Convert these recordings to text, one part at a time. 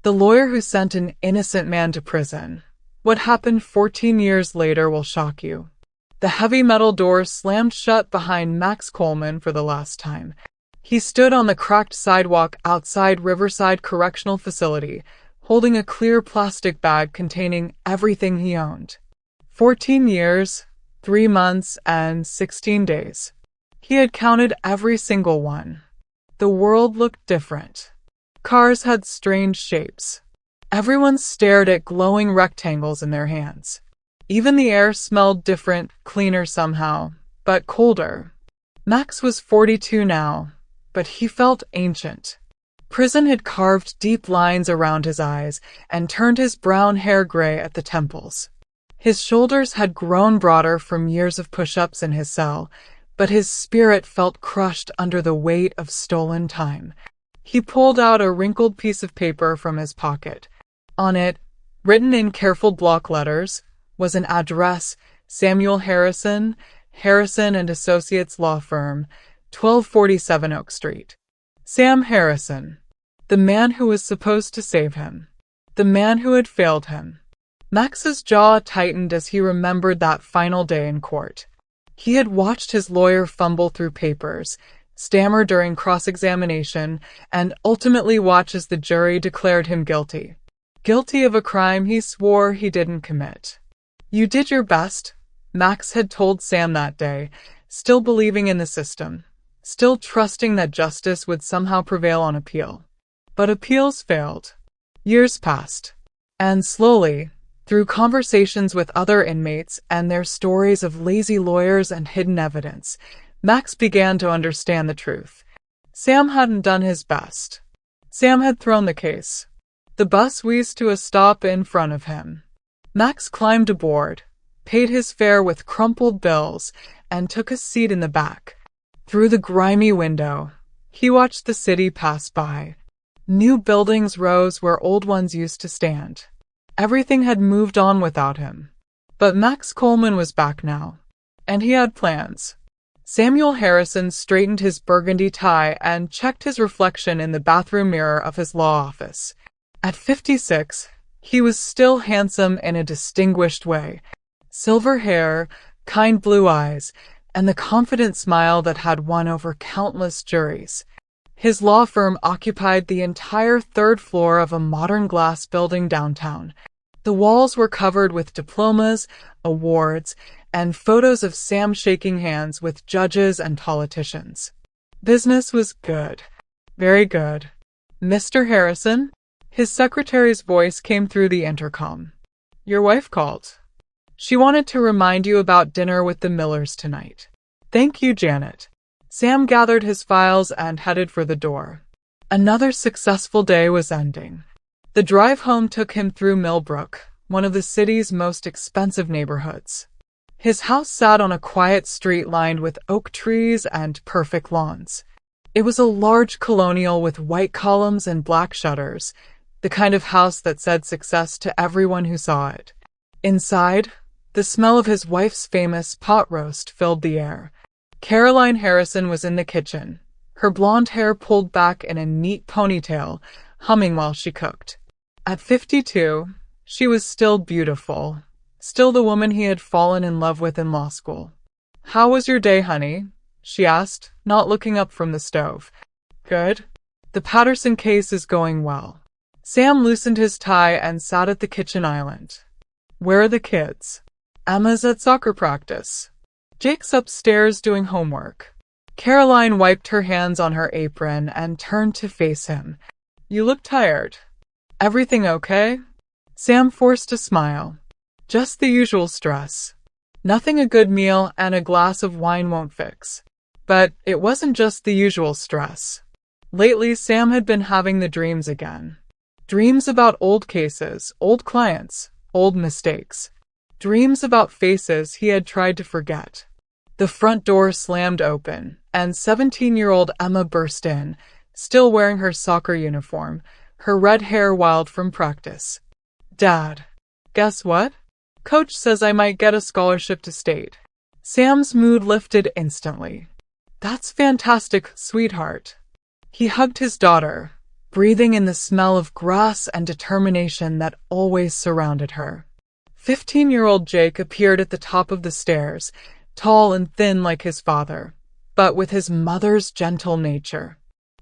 The lawyer who sent an innocent man to prison. What happened 14 years later will shock you. The heavy metal door slammed shut behind Max Coleman for the last time. He stood on the cracked sidewalk outside Riverside Correctional Facility, holding a clear plastic bag containing everything he owned. 14 years, 3 months, and 16 days. He had counted every single one. The world looked different. Cars had strange shapes. Everyone stared at glowing rectangles in their hands. Even the air smelled different, cleaner somehow, but colder. Max was 42 now, but he felt ancient. Prison had carved deep lines around his eyes and turned his brown hair gray at the temples. His shoulders had grown broader from years of push-ups in his cell, but his spirit felt crushed under the weight of stolen time. He pulled out a wrinkled piece of paper from his pocket. On it, written in careful block letters, was an address: Samuel Harrison, Harrison and Associates Law Firm, 1247 Oak Street. Sam Harrison. The man who was supposed to save him. The man who had failed him. Max's jaw tightened as he remembered that final day in court. He had watched his lawyer fumble through papers, stammer during cross-examination, and ultimately watch as the jury declared him guilty. Guilty of a crime he swore he didn't commit. "You did your best," Max had told Sam that day, still believing in the system, still trusting that justice would somehow prevail on appeal. But appeals failed. Years passed. And slowly, through conversations with other inmates and their stories of lazy lawyers and hidden evidence, Max began to understand the truth. Sam hadn't done his best. Sam had thrown the case. The bus whizzed to a stop in front of him. Max climbed aboard, paid his fare with crumpled bills, and took a seat in the back. Through the grimy window, he watched the city pass by. New buildings rose where old ones used to stand. Everything had moved on without him. But Max Coleman was back now, and he had plans. Samuel Harrison straightened his burgundy tie and checked his reflection in the bathroom mirror of his law office. At 56, he was still handsome in a distinguished way. Silver hair, kind blue eyes, and the confident smile that had won over countless juries. His law firm occupied the entire third floor of a modern glass building downtown. The walls were covered with diplomas, awards, and photos of Sam shaking hands with judges and politicians. Business was good. Very good. "Mr. Harrison?" His secretary's voice came through the intercom. "Your wife called. She wanted to remind you about dinner with the Millers tonight." "Thank you, Janet." Sam gathered his files and headed for the door. Another successful day was ending. The drive home took him through Millbrook, one of the city's most expensive neighborhoods. His house sat on a quiet street lined with oak trees and perfect lawns. It was a large colonial with white columns and black shutters, the kind of house that said success to everyone who saw it. Inside, the smell of his wife's famous pot roast filled the air. Caroline Harrison was in the kitchen, her blonde hair pulled back in a neat ponytail, humming while she cooked. At 52, she was still beautiful, still the woman he had fallen in love with in law school. "How was your day, honey?" she asked, not looking up from the stove. "Good. The Patterson case is going well." Sam loosened his tie and sat at the kitchen island. "Where are the kids?" "Emma's at soccer practice. Jake's upstairs doing homework." Caroline wiped her hands on her apron and turned to face him. "You look tired. Everything okay?" Sam forced a smile. "Just the usual stress. Nothing a good meal and a glass of wine won't fix." But it wasn't just the usual stress. Lately, Sam had been having the dreams again. Dreams about old cases, old clients, old mistakes. Dreams about faces he had tried to forget. The front door slammed open, and 17-year-old Emma burst in, still wearing her soccer uniform, her red hair wild from practice. "Dad, guess what? Coach says I might get a scholarship to state." Sam's mood lifted instantly. "That's fantastic, sweetheart." He hugged his daughter, breathing in the smell of grass and determination that always surrounded her. 15-year-old Jake appeared at the top of the stairs, tall and thin like his father, but with his mother's gentle nature.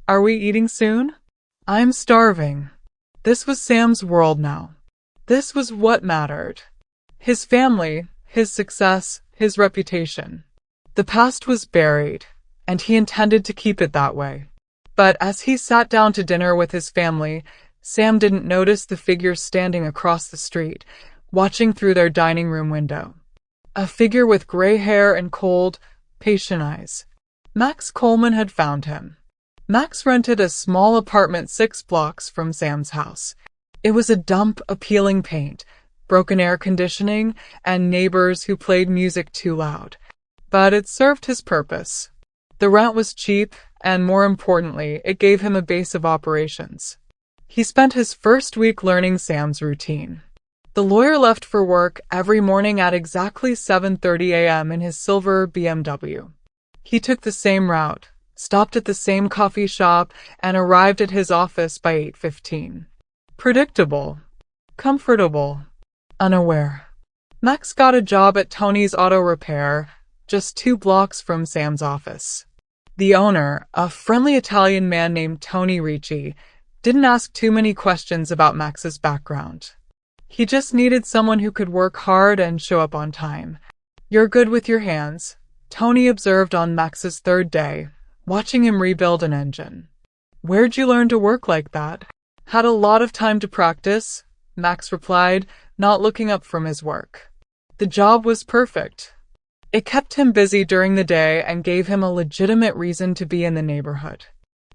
"Are we eating soon?" "I'm starving." This was Sam's world now. This was what mattered. His family, his success, his reputation. The past was buried, and he intended to keep it that way. But as he sat down to dinner with his family, Sam didn't notice the figure standing across the street, watching through their dining room window. A figure with gray hair and cold, patient eyes. Max Coleman had found him. Max rented a small apartment 6 blocks from Sam's house. It was a dump of peeling paint, broken air conditioning, and neighbors who played music too loud. But it served his purpose. The rent was cheap, and more importantly, it gave him a base of operations. He spent his first week learning Sam's routine. The lawyer left for work every morning at exactly 7:30 a.m. in his silver BMW. He took the same route, stopped at the same coffee shop, and arrived at his office by 8:15. Predictable. Comfortable. Unaware. Max got a job at Tony's Auto Repair, just 2 blocks from Sam's office. The owner, a friendly Italian man named Tony Ricci, didn't ask too many questions about Max's background. He just needed someone who could work hard and show up on time. "You're good with your hands," Tony observed on Max's 3rd day, watching him rebuild an engine. "Where'd you learn to work like that?" "Had a lot of time to practice," Max replied, not looking up from his work. The job was perfect. It kept him busy during the day and gave him a legitimate reason to be in the neighborhood.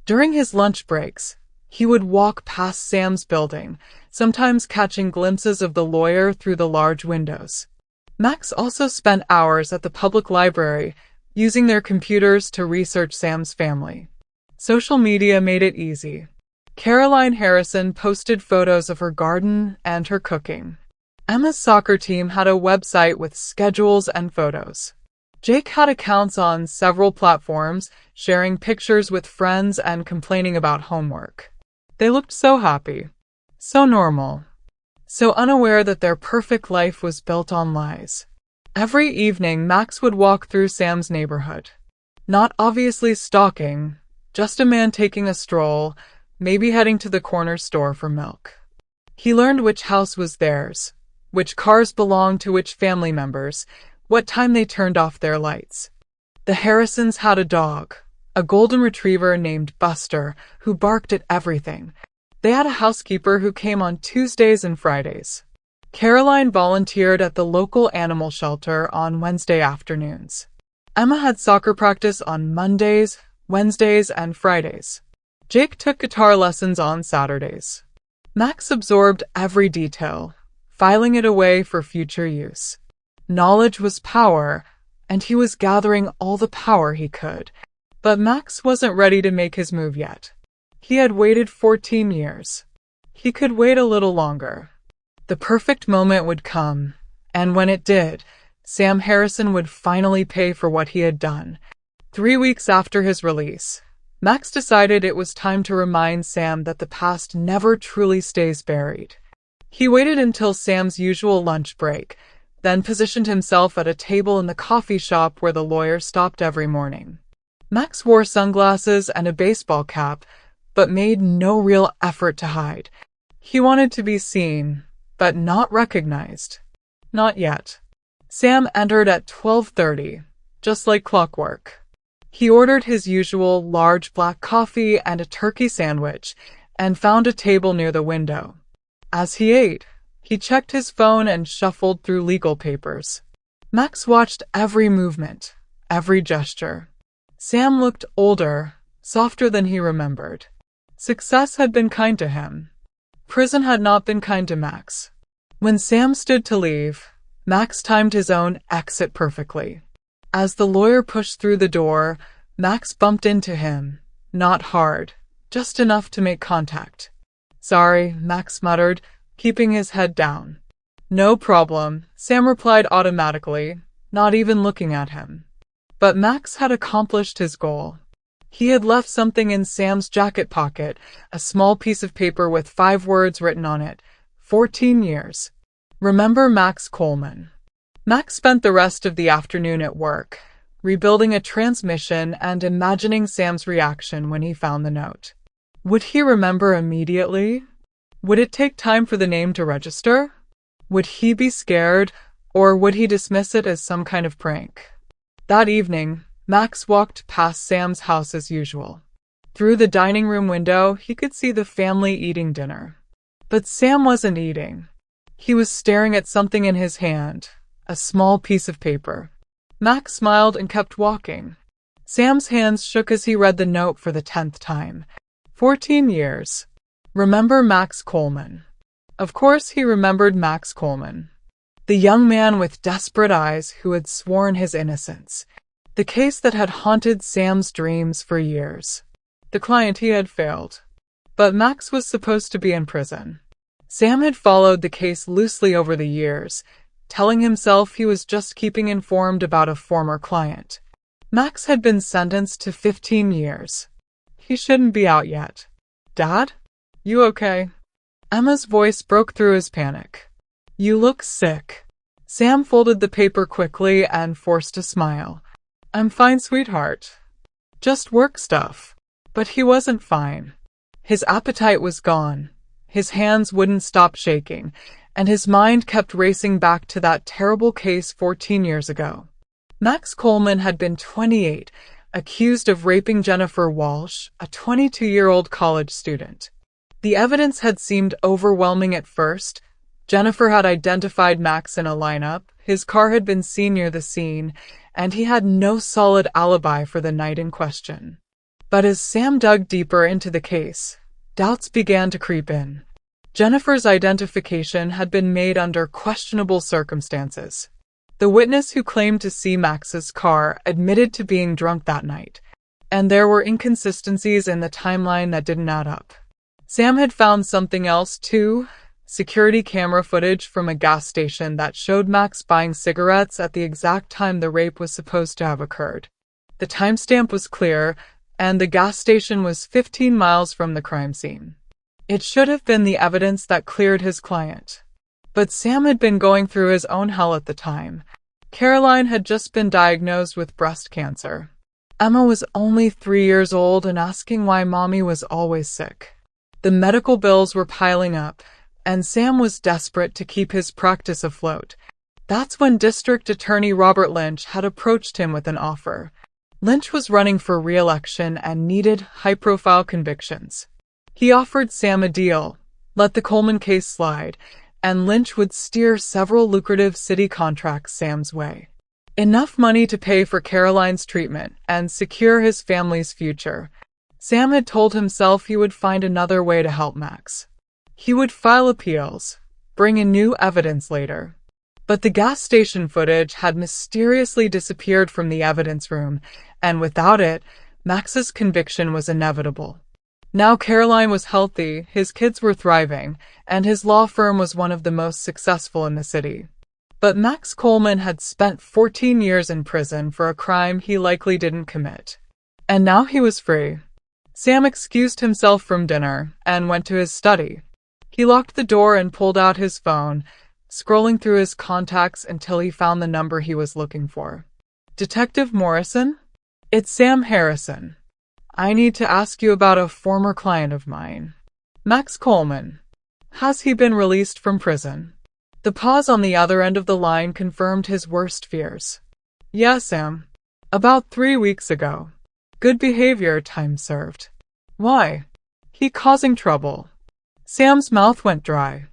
During his lunch breaks, he would walk past Sam's building, sometimes catching glimpses of the lawyer through the large windows. Max also spent hours at the public library, using their computers to research Sam's family. Social media made it easy. Caroline Harrison posted photos of her garden and her cooking. Emma's soccer team had a website with schedules and photos. Jake had accounts on several platforms, sharing pictures with friends and complaining about homework. They looked so happy, so normal, so unaware that their perfect life was built on lies. Every evening, Max would walk through Sam's neighborhood. Not obviously stalking, just a man taking a stroll, maybe heading to the corner store for milk. He learned which house was theirs, which cars belonged to which family members, what time they turned off their lights. The Harrisons had a dog, a golden retriever named Buster, who barked at everything. They had a housekeeper who came on Tuesdays and Fridays. Caroline volunteered at the local animal shelter on Wednesday afternoons. Emma had soccer practice on Mondays, Wednesdays, and Fridays. Jake took guitar lessons on Saturdays. Max absorbed every detail, filing it away for future use. Knowledge was power, and he was gathering all the power he could. But Max wasn't ready to make his move yet. He had waited 14 years. He could wait a little longer. The perfect moment would come, and when it did, Sam Harrison would finally pay for what he had done. 3 weeks after his release, Max decided it was time to remind Sam that the past never truly stays buried. He waited until Sam's usual lunch break, then positioned himself at a table in the coffee shop where the lawyer stopped every morning. Max wore sunglasses and a baseball cap, but made no real effort to hide. He wanted to be seen, but not recognized. Not yet. Sam entered at 12:30, just like clockwork. He ordered his usual large black coffee and a turkey sandwich, and found a table near the window. As he ate, he checked his phone and shuffled through legal papers. Max watched every movement, every gesture. Sam looked older, softer than he remembered. Success had been kind to him. Prison had not been kind to Max. When Sam stood to leave, Max timed his own exit perfectly. As the lawyer pushed through the door, Max bumped into him, not hard, just enough to make contact. "Sorry," Max muttered, keeping his head down. "No problem," Sam replied automatically, not even looking at him. But Max had accomplished his goal. He had left something in Sam's jacket pocket, a small piece of paper with 5 words written on it. 14 years. Remember Max Coleman. Max spent the rest of the afternoon at work, rebuilding a transmission and imagining Sam's reaction when he found the note. Would he remember immediately? Would it take time for the name to register? Would he be scared, or would he dismiss it as some kind of prank? That evening, Max walked past Sam's house as usual. Through the dining room window, he could see the family eating dinner. But Sam wasn't eating. He was staring at something in his hand, a small piece of paper. Max smiled and kept walking. Sam's hands shook as he read the note for the 10th time. 14 years. Remember Max Coleman. Of course he remembered Max Coleman. The young man with desperate eyes who had sworn his innocence. The case that had haunted Sam's dreams for years. The client he had failed. But Max was supposed to be in prison. Sam had followed the case loosely over the years, telling himself he was just keeping informed about a former client. Max had been sentenced to 15 years. He shouldn't be out yet. Dad? You okay? Emma's voice broke through his panic. You look sick. Sam folded the paper quickly and forced a smile. I'm fine, sweetheart. Just work stuff. But he wasn't fine. His appetite was gone. His hands wouldn't stop shaking, and his mind kept racing back to that terrible case 14 years ago. Max Coleman had been 28, accused of raping Jennifer Walsh, a 22-year-old college student. The evidence had seemed overwhelming at first. Jennifer had identified Max in a lineup, his car had been seen near the scene, and he had no solid alibi for the night in question. But as Sam dug deeper into the case, doubts began to creep in. Jennifer's identification had been made under questionable circumstances. The witness who claimed to see Max's car admitted to being drunk that night, and there were inconsistencies in the timeline that didn't add up. Sam had found something else too, security camera footage from a gas station that showed Max buying cigarettes at the exact time the rape was supposed to have occurred. The timestamp was clear, and the gas station was 15 miles from the crime scene. It should have been the evidence that cleared his client. But Sam had been going through his own hell at the time. Caroline had just been diagnosed with breast cancer. Emma was only 3 years old and asking why Mommy was always sick. The medical bills were piling up, and Sam was desperate to keep his practice afloat. That's when District Attorney Robert Lynch had approached him with an offer. Lynch was running for re-election and needed high-profile convictions. He offered Sam a deal, let the Coleman case slide, and Lynch would steer several lucrative city contracts Sam's way. Enough money to pay for Caroline's treatment and secure his family's future. Sam had told himself he would find another way to help Max. He would file appeals, bring in new evidence later. But the gas station footage had mysteriously disappeared from the evidence room, and without it, Max's conviction was inevitable. Now Caroline was healthy, his kids were thriving, and his law firm was one of the most successful in the city. But Max Coleman had spent 14 years in prison for a crime he likely didn't commit. And now he was free. Sam excused himself from dinner and went to his study. He locked the door and pulled out his phone, scrolling through his contacts until he found the number he was looking for. Detective Morrison? It's Sam Harrison. I need to ask you about a former client of mine. Max Coleman. Has he been released from prison? The pause on the other end of the line confirmed his worst fears. Yeah, Sam. About 3 weeks ago. Good behavior, time served. Why? He causing trouble. Sam's mouth went dry.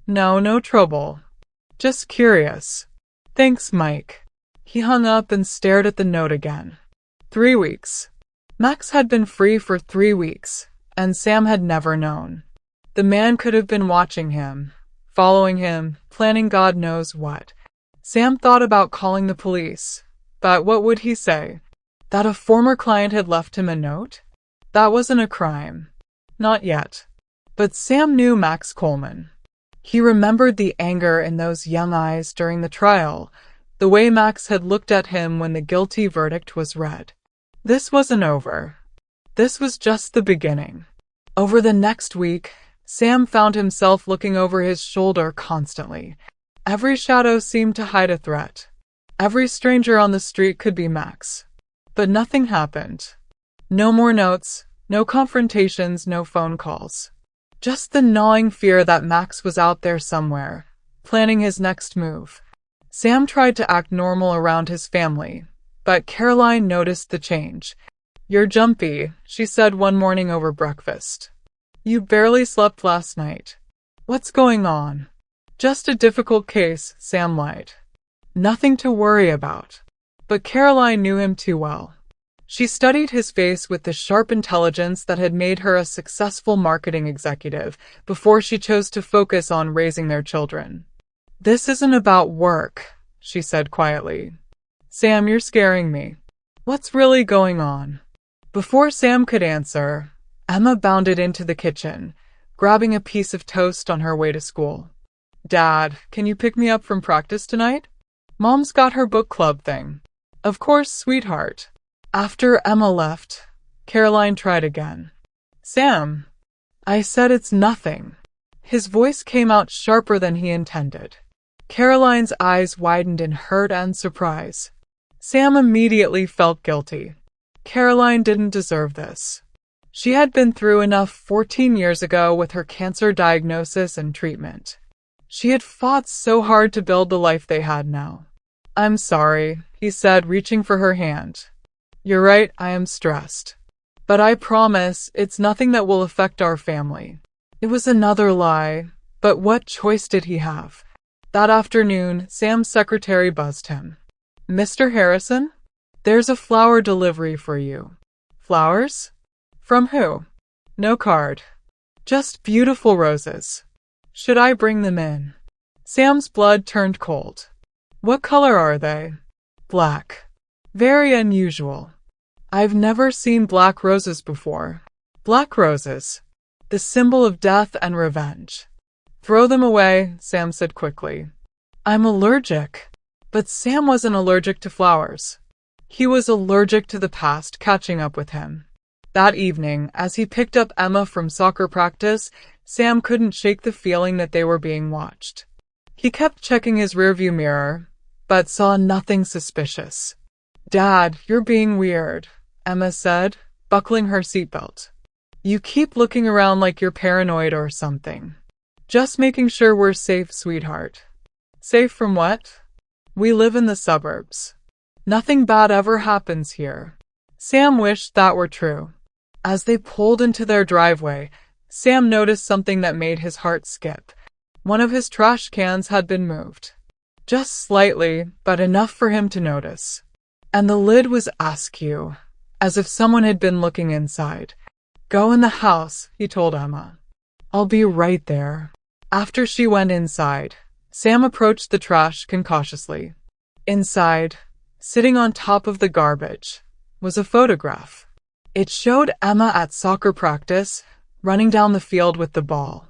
No trouble. Just curious. Thanks, Mike. He hung up and stared at the note again. 3 weeks. Max had been free for 3 weeks, and Sam had never known. The man could have been watching him, following him, planning God knows what. Sam thought about calling the police, but what would he say? That a former client had left him a note? That wasn't a crime. Not yet. But Sam knew Max Coleman. He remembered the anger in those young eyes during the trial, the way Max had looked at him when the guilty verdict was read. This wasn't over. This was just the beginning. Over the next week, Sam found himself looking over his shoulder constantly. Every shadow seemed to hide a threat. Every stranger on the street could be Max. But nothing happened. No more notes, no confrontations, no phone calls. Just the gnawing fear that Max was out there somewhere, planning his next move. Sam tried to act normal around his family, but Caroline noticed the change. "You're jumpy," she said one morning over breakfast. "You barely slept last night. What's going on?" "Just a difficult case," Sam lied. "Nothing to worry about." But Caroline knew him too well. She studied his face with the sharp intelligence that had made her a successful marketing executive before she chose to focus on raising their children. "This isn't about work," she said quietly. "Sam, you're scaring me. What's really going on?" Before Sam could answer, Emma bounded into the kitchen, grabbing a piece of toast on her way to school. "Dad, can you pick me up from practice tonight? Mom's got her book club thing." "Of course, sweetheart." After Emma left, Caroline tried again. "Sam, I said it's nothing." His voice came out sharper than he intended. Caroline's eyes widened in hurt and surprise. Sam immediately felt guilty. Caroline didn't deserve this. She had been through enough 14 years ago with her cancer diagnosis and treatment. She had fought so hard to build the life they had now. "I'm sorry," he said, reaching for her hand. "You're right, I am stressed. But I promise it's nothing that will affect our family." It was another lie, but what choice did he have? That afternoon, Sam's secretary buzzed him. "Mr. Harrison? There's a flower delivery for you." "Flowers? From who?" "No card. Just beautiful roses. Should I bring them in?" Sam's blood turned cold. "What color are they?" "Black. Very unusual. I've never seen black roses before." "Black roses. The symbol of death and revenge." "Throw them away," Sam said quickly. "I'm allergic." But Sam wasn't allergic to flowers. He was allergic to the past catching up with him. That evening, as he picked up Emma from soccer practice, Sam couldn't shake the feeling that they were being watched. He kept checking his rearview mirror, but saw nothing suspicious. "Dad, you're being weird," Emma said, buckling her seatbelt. "You keep looking around like you're paranoid or something." "Just making sure we're safe, sweetheart." "Safe from what?" "We live in the suburbs. Nothing bad ever happens here." Sam wished that were true. As they pulled into their driveway, Sam noticed something that made his heart skip. One of his trash cans had been moved. Just slightly, but enough for him to notice. And the lid was askew, as if someone had been looking inside. "Go in the house," he told Emma. "I'll be right there." After she went inside, Sam approached the trash can cautiously. Inside, sitting on top of the garbage, was a photograph. It showed Emma at soccer practice, running down the field with the ball.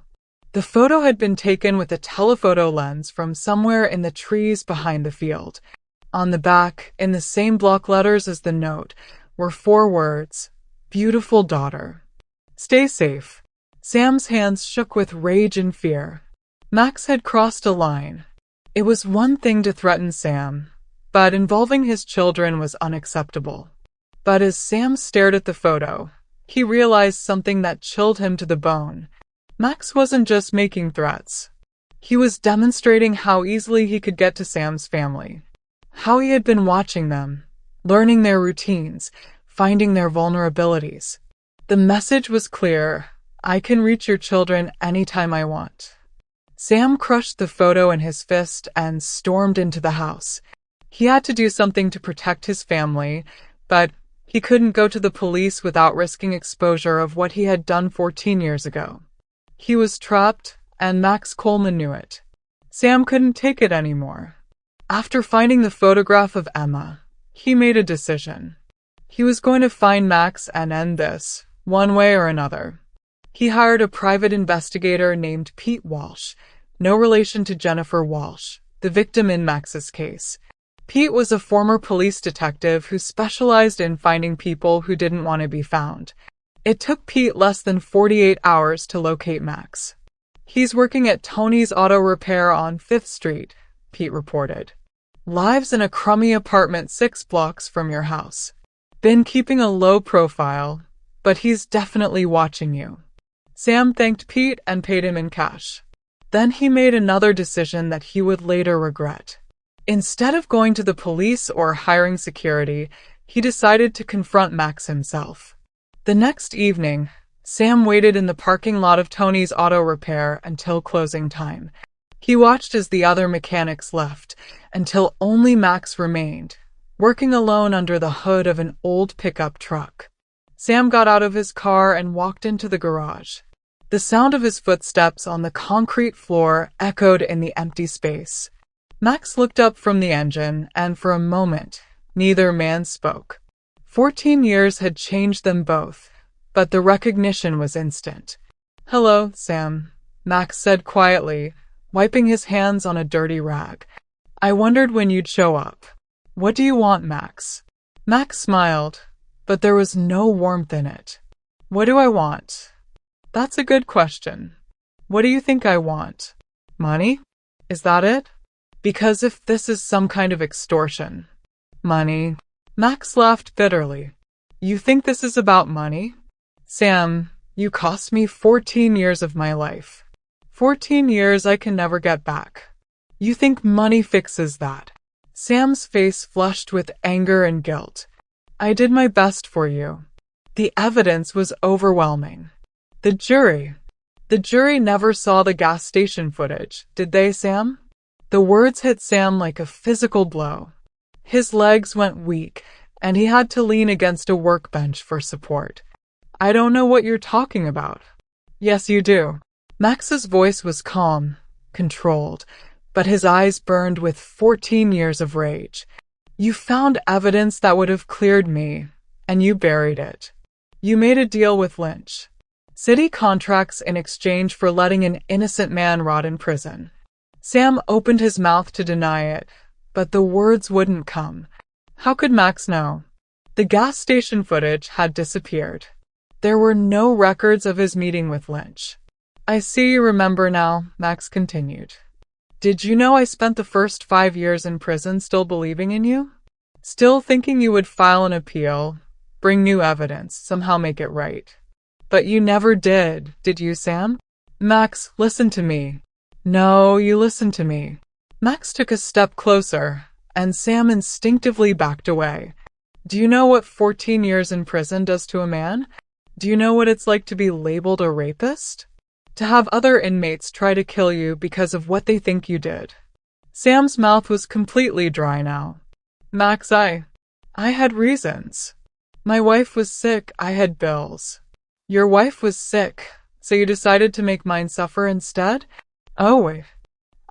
The photo had been taken with a telephoto lens from somewhere in the trees behind the field. On the back, in the same block letters as the note, were 4 words, "Beautiful daughter. Stay safe." Sam's hands shook with rage and fear. Max had crossed a line. It was one thing to threaten Sam, but involving his children was unacceptable. But as Sam stared at the photo, he realized something that chilled him to the bone. Max wasn't just making threats. He was demonstrating how easily he could get to Sam's family. How he had been watching them, learning their routines, finding their vulnerabilities. The message was clear: I can reach your children anytime I want. Sam crushed the photo in his fist and stormed into the house. He had to do something to protect his family, but he couldn't go to the police without risking exposure of what he had done 14 years ago. He was trapped, and Max Coleman knew it. Sam couldn't take it anymore. After finding the photograph of Emma, he made a decision. He was going to find Max and end this, one way or another. He hired a private investigator named Pete Walsh, no relation to Jennifer Walsh, the victim in Max's case. Pete was a former police detective who specialized in finding people who didn't want to be found. It took Pete less than 48 hours to locate Max. "He's working at Tony's Auto Repair on 5th Street, Pete reported. "Lives in a crummy apartment 6 blocks from your house. Been keeping a low profile, but he's definitely watching you." Sam thanked Pete and paid him in cash. Then he made another decision that he would later regret. Instead of going to the police or hiring security, he decided to confront Max himself. The next evening, Sam waited in the parking lot of Tony's Auto Repair until closing time. He watched as the other mechanics left, until only Max remained, working alone under the hood of an old pickup truck. Sam got out of his car and walked into the garage. The sound of his footsteps on the concrete floor echoed in the empty space. Max looked up from the engine, and for a moment, neither man spoke. 14 years had changed them both, but the recognition was instant. "Hello, Sam," Max said quietly, wiping his hands on a dirty rag. "I wondered when you'd show up." "What do you want, Max?" Max smiled, but there was no warmth in it. "What do I want? That's a good question. What do you think I want? Money? Is that it? Because if this is some kind of extortion." "Money?" Max laughed bitterly. "You think this is about money? Sam, you cost me 14 years of my life. 14 years I can never get back. You think money fixes that?" Sam's face flushed with anger and guilt. "I did my best for you." The evidence was overwhelming. The jury never saw the gas station footage, did they, Sam? The words hit Sam like a physical blow. His legs went weak, and he had to lean against a workbench for support. "I don't know what you're talking about." "Yes, you do." Max's voice was calm, controlled, but his eyes burned with 14 years of rage. "You found evidence that would have cleared me, and you buried it. You made a deal with Lynch. City contracts in exchange for letting an innocent man rot in prison." Sam opened his mouth to deny it, but the words wouldn't come. How could Max know? The gas station footage had disappeared. There were no records of his meeting with Lynch. "I see you remember now," Max continued. "Did you know I spent the first 5 years in prison still believing in you? Still thinking you would file an appeal, bring new evidence, somehow make it right. But you never did you, Sam?" "Max, listen to me." "No, you listen to me." Max took a step closer, and Sam instinctively backed away. "Do you know what 14 years in prison does to a man? Do you know what it's like to be labeled a rapist? To have other inmates try to kill you because of what they think you did?" Sam's mouth was completely dry now. "Max, I had reasons. My wife was sick, I had bills." "Your wife was sick, so you decided to make mine suffer instead?" "Oh, wait.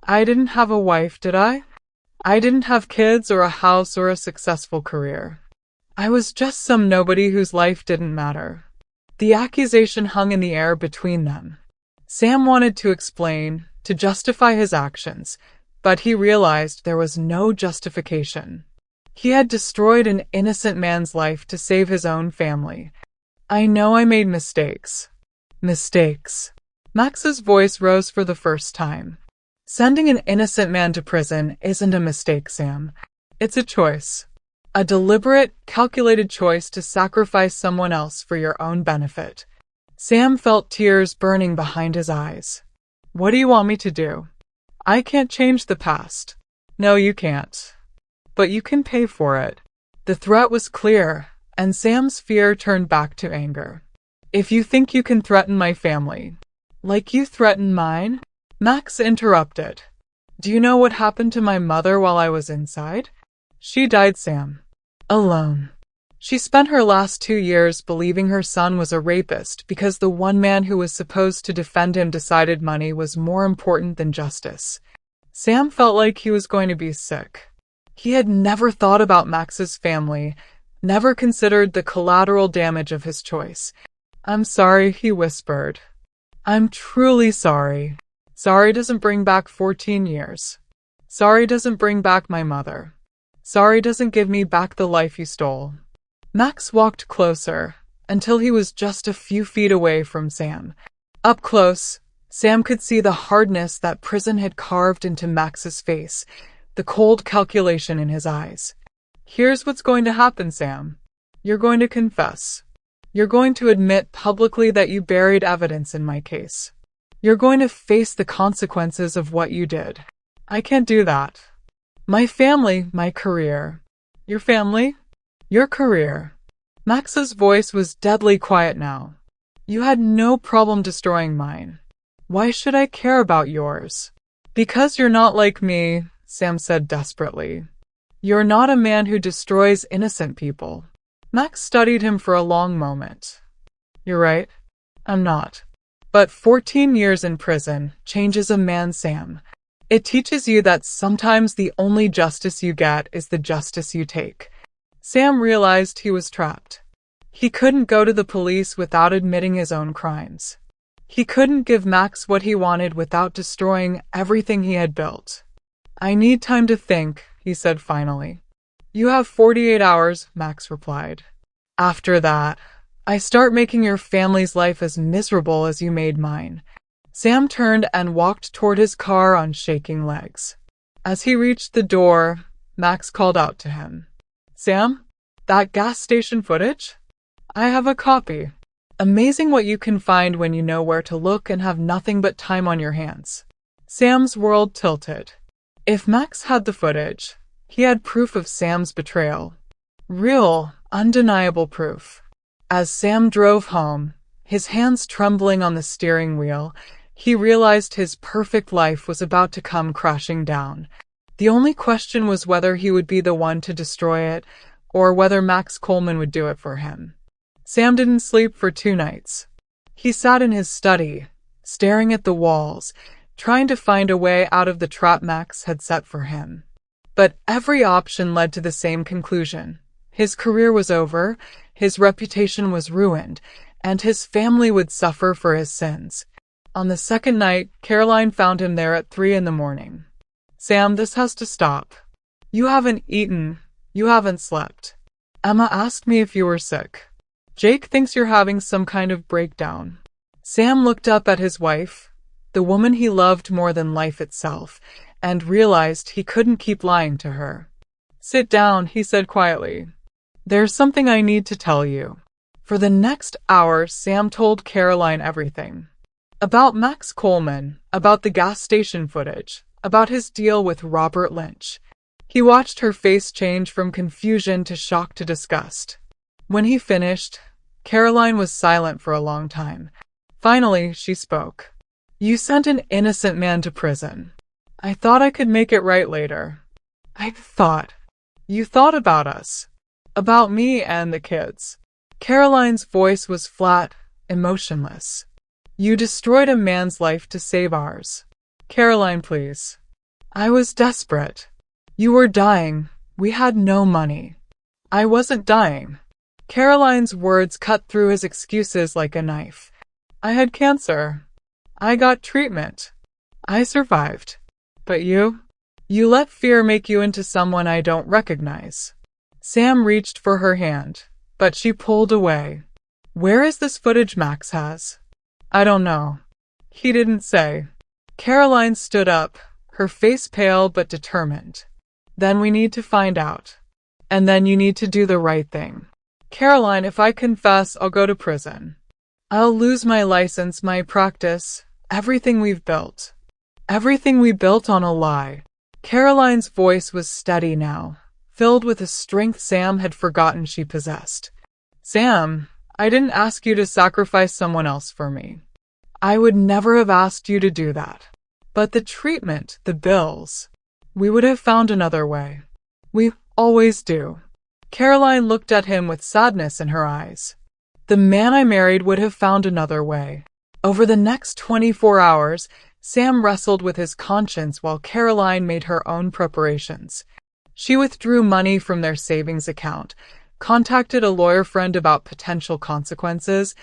I didn't have a wife, did I? I didn't have kids or a house or a successful career. I was just some nobody whose life didn't matter." The accusation hung in the air between them. Sam wanted to explain, to justify his actions, but he realized there was no justification. He had destroyed an innocent man's life to save his own family. "I know I made mistakes." "Mistakes." Max's voice rose for the first time. "Sending an innocent man to prison isn't a mistake, Sam. It's a choice. A deliberate, calculated choice to sacrifice someone else for your own benefit." Sam felt tears burning behind his eyes. "What do you want me to do? I can't change the past." "No, you can't. But you can pay for it." The threat was clear, and Sam's fear turned back to anger. "If you think you can threaten my family, like you threatened mine?" Max interrupted. "Do you know what happened to my mother while I was inside? She died, Sam. Alone. She spent her last 2 years believing her son was a rapist because the one man who was supposed to defend him decided money was more important than justice." Sam felt like he was going to be sick. He had never thought about Max's family, never considered the collateral damage of his choice. "I'm sorry," he whispered. "I'm truly sorry. Sorry doesn't bring back 14 years. Sorry doesn't bring back my mother. Sorry doesn't give me back the life you stole." Max walked closer, until he was just a few feet away from Sam. Up close, Sam could see the hardness that prison had carved into Max's face, the cold calculation in his eyes. Here's what's going to happen, Sam. You're going to confess. You're going to admit publicly that you buried evidence in my case. You're going to face the consequences of what you did. I can't do that. My family, my career. Your family? Your career. Max's voice was deadly quiet now. You had no problem destroying mine. Why should I care about yours? Because you're not like me, Sam said desperately. You're not a man who destroys innocent people. Max studied him for a long moment. You're right. I'm not. But 14 years in prison changes a man, Sam. It teaches you that sometimes the only justice you get is the justice you take. Sam realized he was trapped. He couldn't go to the police without admitting his own crimes. He couldn't give Max what he wanted without destroying everything he had built. I need time to think, he said finally. You have 48 hours, Max replied. After that, I start making your family's life as miserable as you made mine. Sam turned and walked toward his car on shaking legs. As he reached the door, Max called out to him. Sam, that gas station footage? I have a copy. Amazing what you can find when you know where to look and have nothing but time on your hands. Sam's world tilted. If Max had the footage, he had proof of Sam's betrayal. Real, undeniable proof. As Sam drove home, his hands trembling on the steering wheel, he realized his perfect life was about to come crashing down. The only question was whether he would be the one to destroy it, or whether Max Coleman would do it for him. Sam didn't sleep for 2 nights. He sat in his study, staring at the walls, trying to find a way out of the trap Max had set for him. But every option led to the same conclusion. His career was over, his reputation was ruined, and his family would suffer for his sins. On the second night, Caroline found him there at 3 a.m. Sam, this has to stop. You haven't eaten. You haven't slept. Emma asked me if you were sick. Jake thinks you're having some kind of breakdown. Sam looked up at his wife, the woman he loved more than life itself, and realized he couldn't keep lying to her. Sit down, he said quietly. There's something I need to tell you. For the next hour, Sam told Caroline everything. About Max Coleman, about the gas station footage, about his deal with Robert Lynch. He watched her face change from confusion to shock to disgust. When he finished, Caroline was silent for a long time. Finally, she spoke. You sent an innocent man to prison. I thought I could make it right later. You thought about us. About me and the kids. Caroline's voice was flat, emotionless. You destroyed a man's life to save ours. Caroline, please. I was desperate. You were dying. We had no money. I wasn't dying. Caroline's words cut through his excuses like a knife. I had cancer. I got treatment. I survived. But you? You let fear make you into someone I don't recognize. Sam reached for her hand, but she pulled away. Where is this footage Max has? I don't know. He didn't say. Caroline stood up, her face pale but determined. Then we need to find out. And then you need to do the right thing. Caroline, if I confess, I'll go to prison. I'll lose my license, my practice, everything we've built. Everything we built on a lie. Caroline's voice was steady now, filled with a strength Sam had forgotten she possessed. Sam, I didn't ask you to sacrifice someone else for me. I would never have asked you to do that. But the treatment, the bills, we would have found another way. We always do. Caroline looked at him with sadness in her eyes. The man I married would have found another way. Over the next 24 hours, Sam wrestled with his conscience while Caroline made her own preparations. She withdrew money from their savings account, contacted a lawyer friend about potential consequences,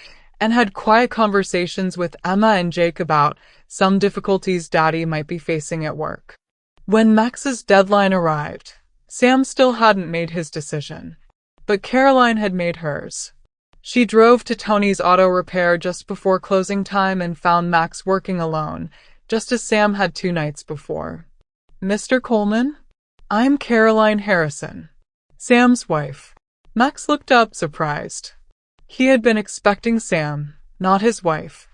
and had quiet conversations with Emma and Jake about some difficulties Daddy might be facing at work. When Max's deadline arrived, Sam still hadn't made his decision, but Caroline had made hers. She drove to Tony's auto repair just before closing time and found Max working alone, just as Sam had 2 nights before. "Mr. Coleman? I'm Caroline Harrison, Sam's wife." Max looked up, surprised. He had been expecting Sam, not his wife.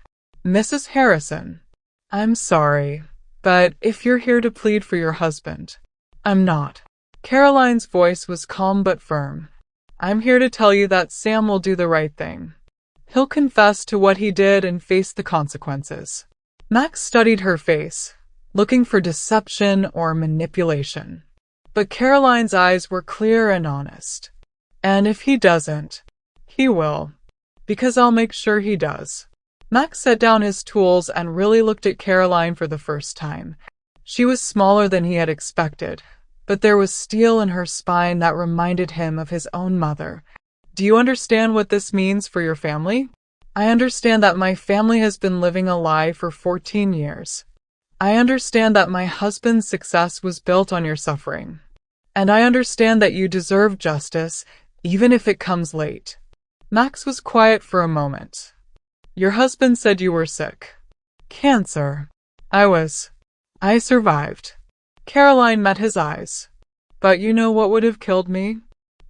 "Mrs. Harrison, I'm sorry, but if you're here to plead for your husband..." "I'm not." Caroline's voice was calm but firm. "I'm here to tell you that Sam will do the right thing. He'll confess to what he did and face the consequences." Max studied her face, looking for deception or manipulation. But Caroline's eyes were clear and honest. "And if he doesn't, he will, because I'll make sure he does." Max set down his tools and really looked at Caroline for the first time. She was smaller than he had expected, but there was steel in her spine that reminded him of his own mother. "Do you understand what this means for your family?" "I understand that my family has been living a lie for 14 years. I understand that my husband's success was built on your suffering. And I understand that you deserve justice, even if it comes late." Max was quiet for a moment. "Your husband said you were sick." "Cancer." "I was. I survived." Caroline met his eyes. "But you know what would have killed me?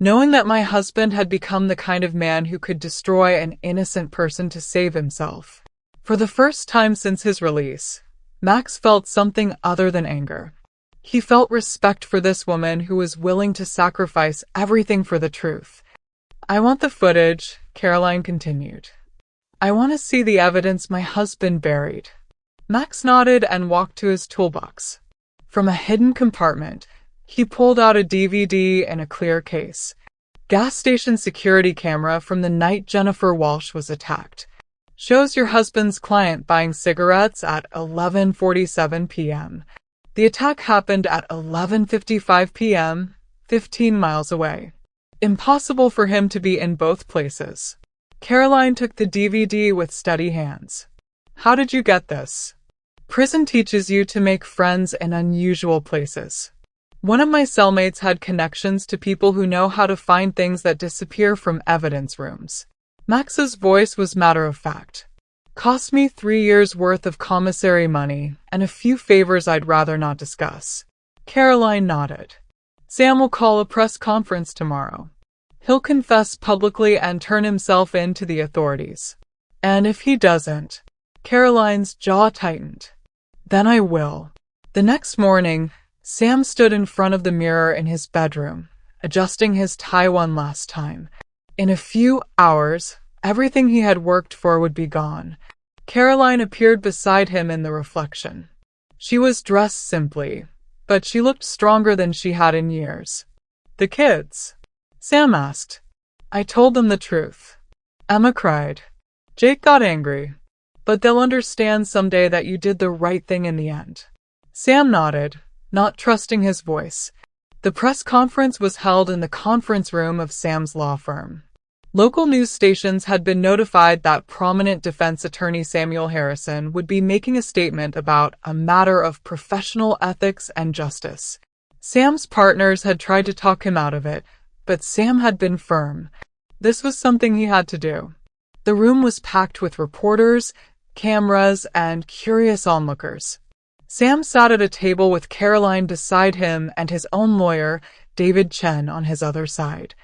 Knowing that my husband had become the kind of man who could destroy an innocent person to save himself." For the first time since his release, Max felt something other than anger. He felt respect for this woman who was willing to sacrifice everything for the truth. "I want the footage," Caroline continued. "I want to see the evidence my husband buried." Max nodded and walked to his toolbox. From a hidden compartment, he pulled out a DVD in a clear case. "Gas station security camera from the night Jennifer Walsh was attacked. Shows your husband's client buying cigarettes at 11:47 p.m. The attack happened at 11:55 p.m., 15 miles away. Impossible for him to be in both places." Caroline took the DVD with steady hands. "How did you get this?" "Prison teaches you to make friends in unusual places. One of my cellmates had connections to people who know how to find things that disappear from evidence rooms." Max's voice was matter-of-fact. "Cost me 3 years' worth of commissary money and a few favors I'd rather not discuss." Caroline nodded. "Sam will call a press conference tomorrow. He'll confess publicly and turn himself in to the authorities. And if he doesn't..." Caroline's jaw tightened. "Then I will." The next morning, Sam stood in front of the mirror in his bedroom, adjusting his tie one last time. In a few hours, everything he had worked for would be gone. Caroline appeared beside him in the reflection. She was dressed simply, but she looked stronger than she had in years. "The kids?" Sam asked. "I told them the truth." Emma cried. Jake got angry. "But they'll understand someday that you did the right thing in the end." Sam nodded, not trusting his voice. The press conference was held in the conference room of Sam's law firm. Local news stations had been notified that prominent defense attorney Samuel Harrison would be making a statement about a matter of professional ethics and justice. Sam's partners had tried to talk him out of it, but Sam had been firm. This was something he had to do. The room was packed with reporters, cameras, and curious onlookers. Sam sat at a table with Caroline beside him and his own lawyer, David Chen, on his other side.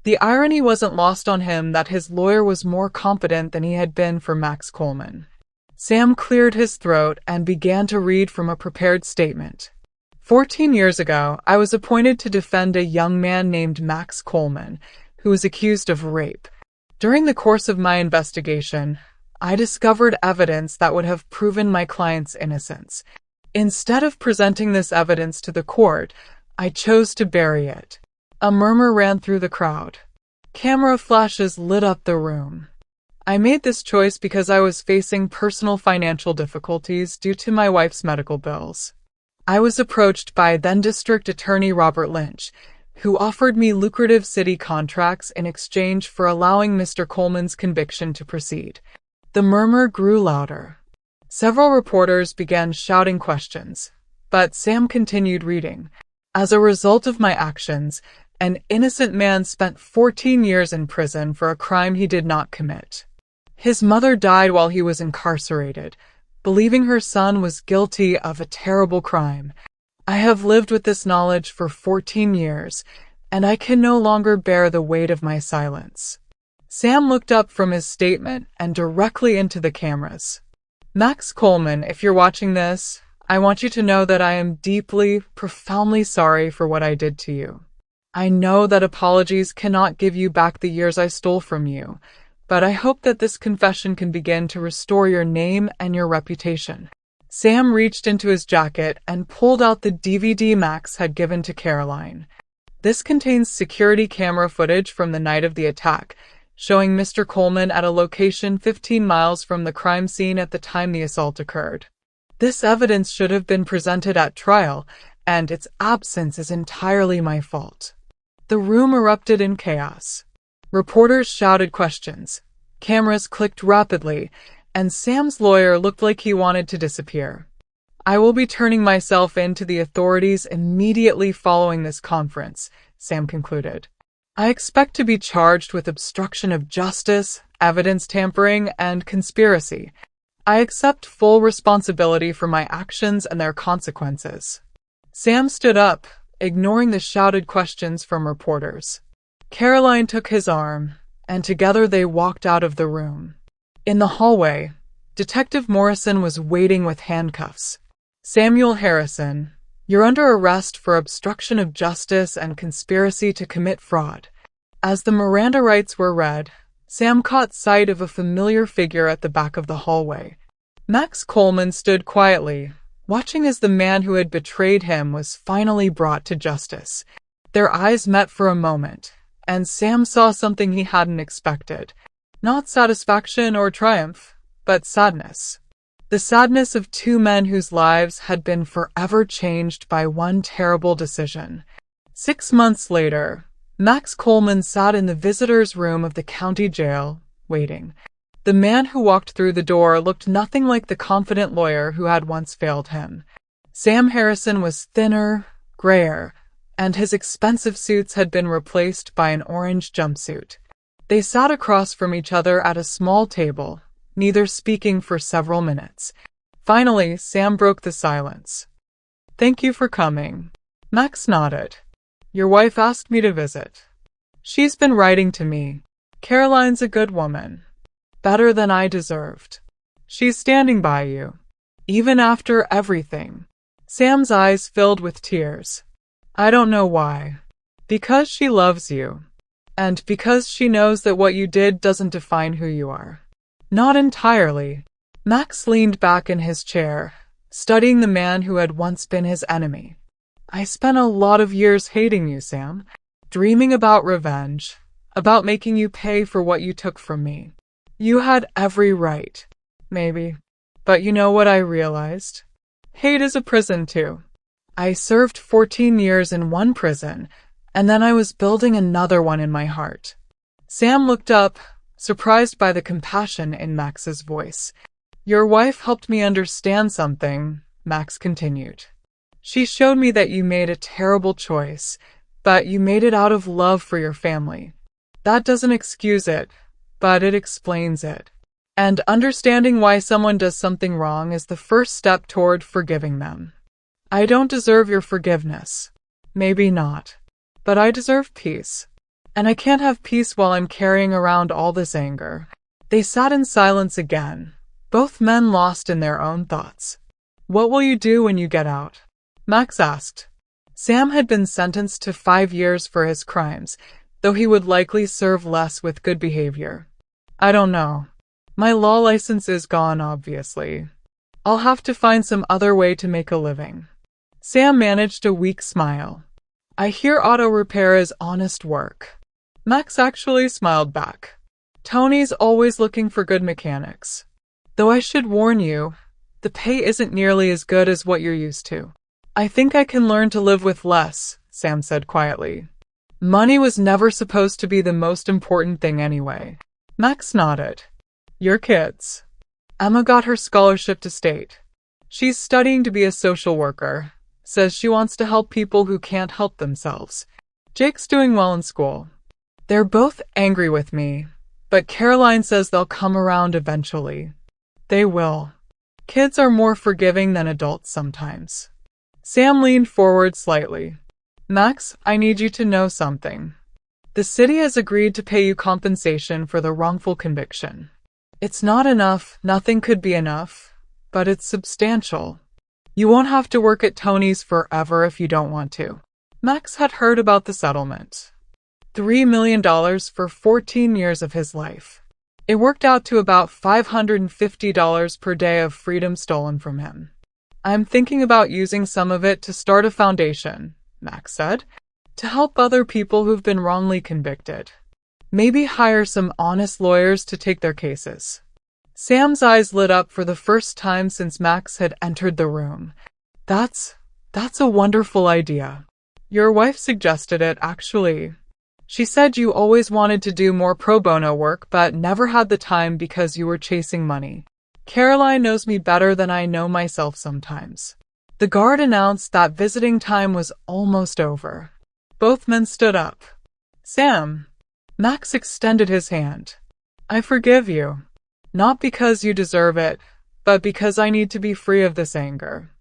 The irony wasn't lost on him that his lawyer was more competent than he had been for Max Coleman. Sam cleared his throat and began to read from a prepared statement. 14 years ago, I was appointed to defend a young man named Max Coleman, who was accused of rape. During the course of my investigation, I discovered evidence that would have proven my client's innocence. Instead of presenting this evidence to the court, I chose to bury it. A murmur ran through the crowd. Camera flashes lit up the room. I made this choice because I was facing personal financial difficulties due to my wife's medical bills. I was approached by then-District Attorney Robert Lynch, who offered me lucrative city contracts in exchange for allowing Mr. Coleman's conviction to proceed. The murmur grew louder. Several reporters began shouting questions, but Sam continued reading. As a result of my actions, An innocent man spent 14 years in prison for a crime he did not commit. His mother died while he was incarcerated, believing her son was guilty of a terrible crime. I have lived with this knowledge for 14 years, and I can no longer bear the weight of my silence. Sam looked up from his statement and directly into the cameras. Max Coleman, if you're watching this, I want you to know that I am deeply, profoundly sorry for what I did to you. I know that apologies cannot give you back the years I stole from you, but I hope that this confession can begin to restore your name and your reputation. Sam reached into his jacket and pulled out the DVD Max had given to Caroline. This contains security camera footage from the night of the attack, showing Mr. Coleman at a location 15 miles from the crime scene at the time the assault occurred. This evidence should have been presented at trial, and its absence is entirely my fault. The room erupted in chaos. Reporters shouted questions. Cameras clicked rapidly, and Sam's lawyer looked like he wanted to disappear. I will be turning myself in to the authorities immediately following this conference, Sam concluded. I expect to be charged with obstruction of justice, evidence tampering, and conspiracy. I accept full responsibility for my actions and their consequences. Sam stood up, ignoring the shouted questions from reporters. Caroline took his arm, and together they walked out of the room. In the hallway, Detective Morrison was waiting with handcuffs. Samuel Harrison, you're under arrest for obstruction of justice and conspiracy to commit fraud. As the Miranda rights were read, Sam caught sight of a familiar figure at the back of the hallway. Max Coleman stood quietly, watching as the man who had betrayed him was finally brought to justice. Their eyes met for a moment, and Sam saw something he hadn't expected. Not satisfaction or triumph, but sadness. The sadness of two men whose lives had been forever changed by one terrible decision. 6 months later, Max Coleman sat in the visitor's room of the county jail, waiting. The man who walked through the door looked nothing like the confident lawyer who had once failed him. Sam Harrison was thinner, grayer, and his expensive suits had been replaced by an orange jumpsuit. They sat across from each other at a small table, neither speaking for several minutes. Finally, Sam broke the silence. "Thank you for coming." Max nodded. "Your wife asked me to visit. She's been writing to me. Caroline's a good woman. Better than I deserved. She's standing by you. Even after everything." Sam's eyes filled with tears. "I don't know why. Because she loves you. And because she knows that what you did doesn't define who you are." "Not entirely." Max leaned back in his chair, studying the man who had once been his enemy. "I spent a lot of years hating you, Sam. Dreaming about revenge. About making you pay for what you took from me. You had every right. Maybe. But you know what I realized? Hate is a prison too. I served 14 years in one prison, and then I was building another one in my heart." Sam looked up, surprised by the compassion in Max's voice. "Your wife helped me understand something," Max continued. "She showed me that you made a terrible choice, but you made it out of love for your family. That doesn't excuse it, but it explains it. And understanding why someone does something wrong is the first step toward forgiving them. I don't deserve your forgiveness. Maybe not. But I deserve peace. And I can't have peace while I'm carrying around all this anger." They sat in silence again, both men lost in their own thoughts. "What will you do when you get out?" Max asked. Sam had been sentenced to 5 years for his crimes, though he would likely serve less with good behavior. "I don't know. My law license is gone, obviously. I'll have to find some other way to make a living." Sam managed a weak smile. "I hear auto repair is honest work." Max actually smiled back. "Tony's always looking for good mechanics. Though I should warn you, the pay isn't nearly as good as what you're used to." "I think I can learn to live with less," Sam said quietly. "Money was never supposed to be the most important thing anyway." Max nodded. "Your kids." Emma got her scholarship to state. She's studying to be a social worker. Says she wants to help people who can't help themselves. Jake's doing well in school. They're both angry with me, but Caroline says they'll come around eventually. They will. Kids are more forgiving than adults sometimes. Sam leaned forward slightly. Max, I need you to know something. The city has agreed to pay you compensation for the wrongful conviction. It's not enough, nothing could be enough, but it's substantial. You won't have to work at Tony's forever if you don't want to. Max had heard about the settlement. $3 million for 14 years of his life. It worked out to about $550 per day of freedom stolen from him. I'm thinking about using some of it to start a foundation, Max said, to help other people who've been wrongly convicted. Maybe hire some honest lawyers to take their cases. Sam's eyes lit up for the first time since Max had entered the room. That's a wonderful idea. Your wife suggested it, actually. She said you always wanted to do more pro bono work, but never had the time because you were chasing money. Caroline knows me better than I know myself sometimes. The guard announced that visiting time was almost over. Both men stood up. Sam. Max extended his hand. I forgive you. Not because you deserve it, but because I need to be free of this anger.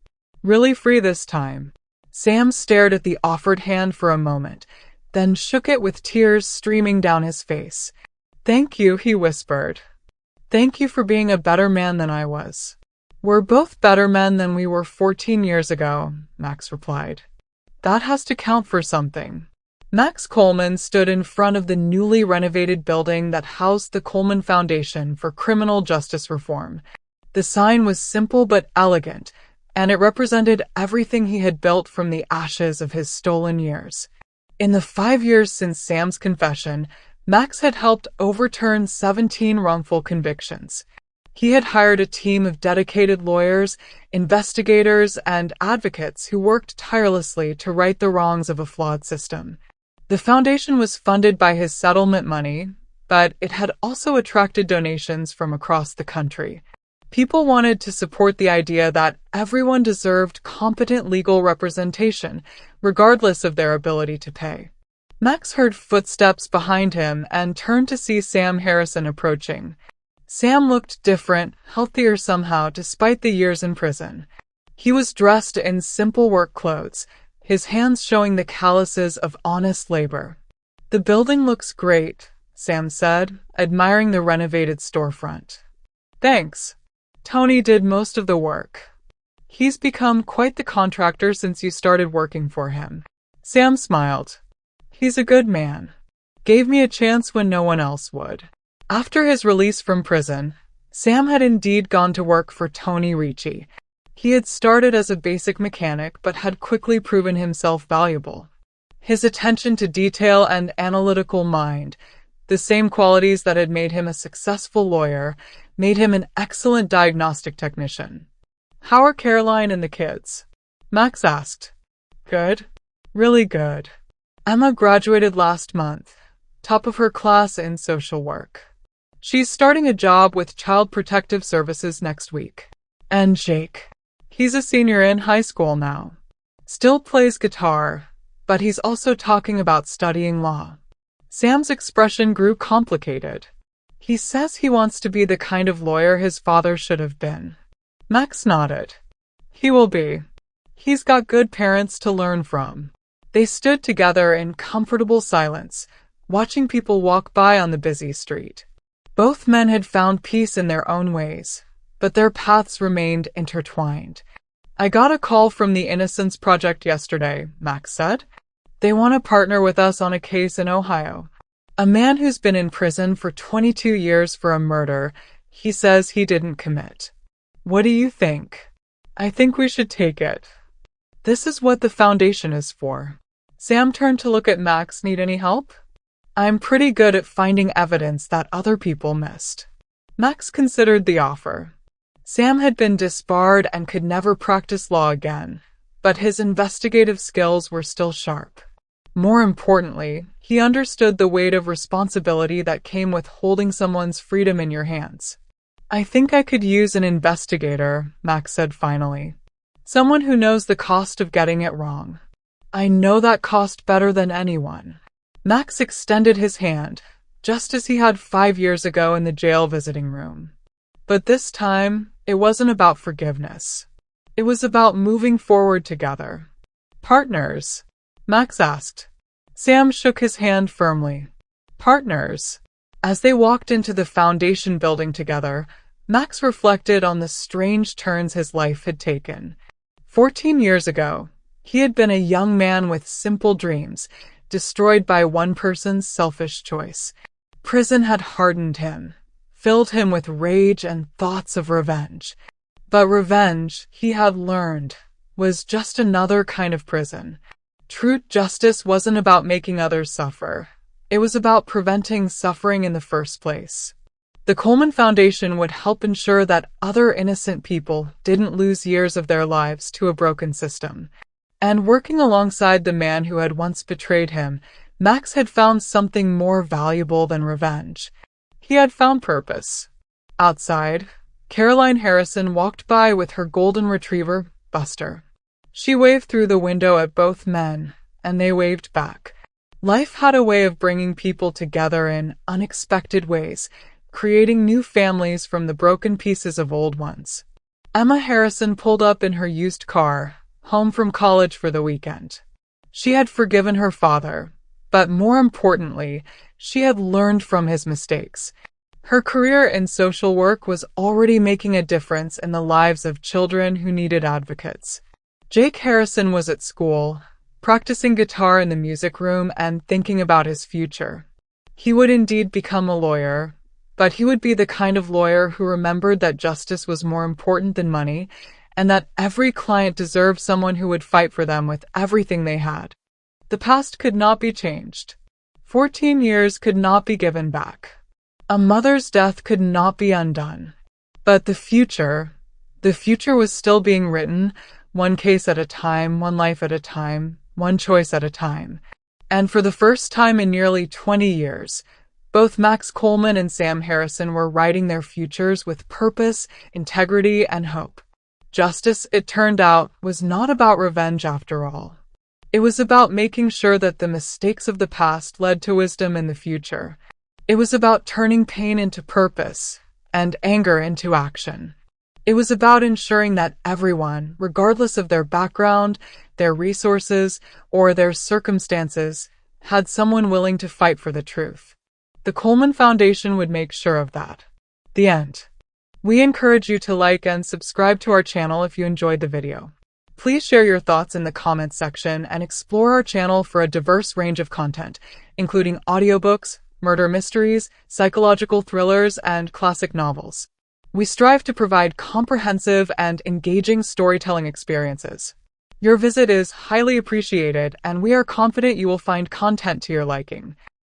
Really free this time. Sam stared at the offered hand for a moment, then shook it with tears streaming down his face. Thank you, he whispered. Thank you for being a better man than I was. We're both better men than we were 14 years ago, Max replied. That has to count for something. Max Coleman stood in front of the newly renovated building that housed the Coleman Foundation for Criminal Justice Reform. The sign was simple but elegant, and it represented everything he had built from the ashes of his stolen years. In the 5 years since Sam's confession, Max had helped overturn 17 wrongful convictions. He had hired a team of dedicated lawyers, investigators, and advocates who worked tirelessly to right the wrongs of a flawed system. The foundation was funded by his settlement money, but it had also attracted donations from across the country. People wanted to support the idea that everyone deserved competent legal representation, regardless of their ability to pay. Max heard footsteps behind him and turned to see Sam Harrison approaching. Sam looked different, healthier somehow, despite the years in prison. He was dressed in simple work clothes, his hands showing the calluses of honest labor. The building looks great, Sam said, admiring the renovated storefront. Thanks. Tony did most of the work. He's become quite the contractor since you started working for him. Sam smiled. He's a good man. Gave me a chance when no one else would. After his release from prison, Sam had indeed gone to work for Tony Ricci. He had started as a basic mechanic but had quickly proven himself valuable. His attention to detail and analytical mind, the same qualities that had made him a successful lawyer, made him an excellent diagnostic technician. How are Caroline and the kids? Max asked. Good. Really good. Emma graduated last month, top of her class in social work. She's starting a job with Child Protective Services next week. And Jake. He's a senior in high school now. Still plays guitar, but he's also talking about studying law. Sam's expression grew complicated. He says he wants to be the kind of lawyer his father should have been. Max nodded. He will be. He's got good parents to learn from. They stood together in comfortable silence, watching people walk by on the busy street. Both men had found peace in their own ways, but their paths remained intertwined. I got a call from the Innocence Project yesterday, Max said. They want to partner with us on a case in Ohio. A man who's been in prison for 22 years for a murder he says he didn't commit. What do you think? I think we should take it. This is what the foundation is for. Sam turned to look at Max. Need any help? I'm pretty good at finding evidence that other people missed. Max considered the offer. Sam had been disbarred and could never practice law again, but his investigative skills were still sharp. More importantly, he understood the weight of responsibility that came with holding someone's freedom in your hands. I think I could use an investigator, Max said finally. Someone who knows the cost of getting it wrong. I know that cost better than anyone." Max extended his hand, just as he had 5 years ago in the jail visiting room. But this time, it wasn't about forgiveness. It was about moving forward together. "Partners?" Max asked. Sam shook his hand firmly. "Partners." As they walked into the foundation building together, Max reflected on the strange turns his life had taken. 14 years ago, he had been a young man with simple dreams, destroyed by one person's selfish choice. Prison had hardened him, filled him with rage and thoughts of revenge. But revenge, he had learned, was just another kind of prison. True justice wasn't about making others suffer. It was about preventing suffering in the first place. The Coleman Foundation would help ensure that other innocent people didn't lose years of their lives to a broken system. And working alongside the man who had once betrayed him, Max had found something more valuable than revenge. He had found purpose. Outside, Caroline Harrison walked by with her golden retriever, Buster. She waved through the window at both men, and they waved back. Life had a way of bringing people together in unexpected ways, creating new families from the broken pieces of old ones. Emma Harrison pulled up in her used car, home from college for the weekend. She had forgiven her father, but more importantly, she had learned from his mistakes. Her career in social work was already making a difference in the lives of children who needed advocates. Jake Harrison was at school, practicing guitar in the music room and thinking about his future. He would indeed become a lawyer, but he would be the kind of lawyer who remembered that justice was more important than money, and that every client deserved someone who would fight for them with everything they had. The past could not be changed. 14 years could not be given back. A mother's death could not be undone. But the future was still being written, one case at a time, one life at a time, one choice at a time. And for the first time in nearly 20 years, both Max Coleman and Sam Harrison were writing their futures with purpose, integrity, and hope. Justice, it turned out, was not about revenge after all. It was about making sure that the mistakes of the past led to wisdom in the future. It was about turning pain into purpose and anger into action. It was about ensuring that everyone, regardless of their background, their resources, or their circumstances, had someone willing to fight for the truth. The Coleman Foundation would make sure of that. The end. We encourage you to like and subscribe to our channel if you enjoyed the video. Please share your thoughts in the comments section and explore our channel for a diverse range of content, including audiobooks, murder mysteries, psychological thrillers, and classic novels. We strive to provide comprehensive and engaging storytelling experiences. Your visit is highly appreciated, and we are confident you will find content to your liking.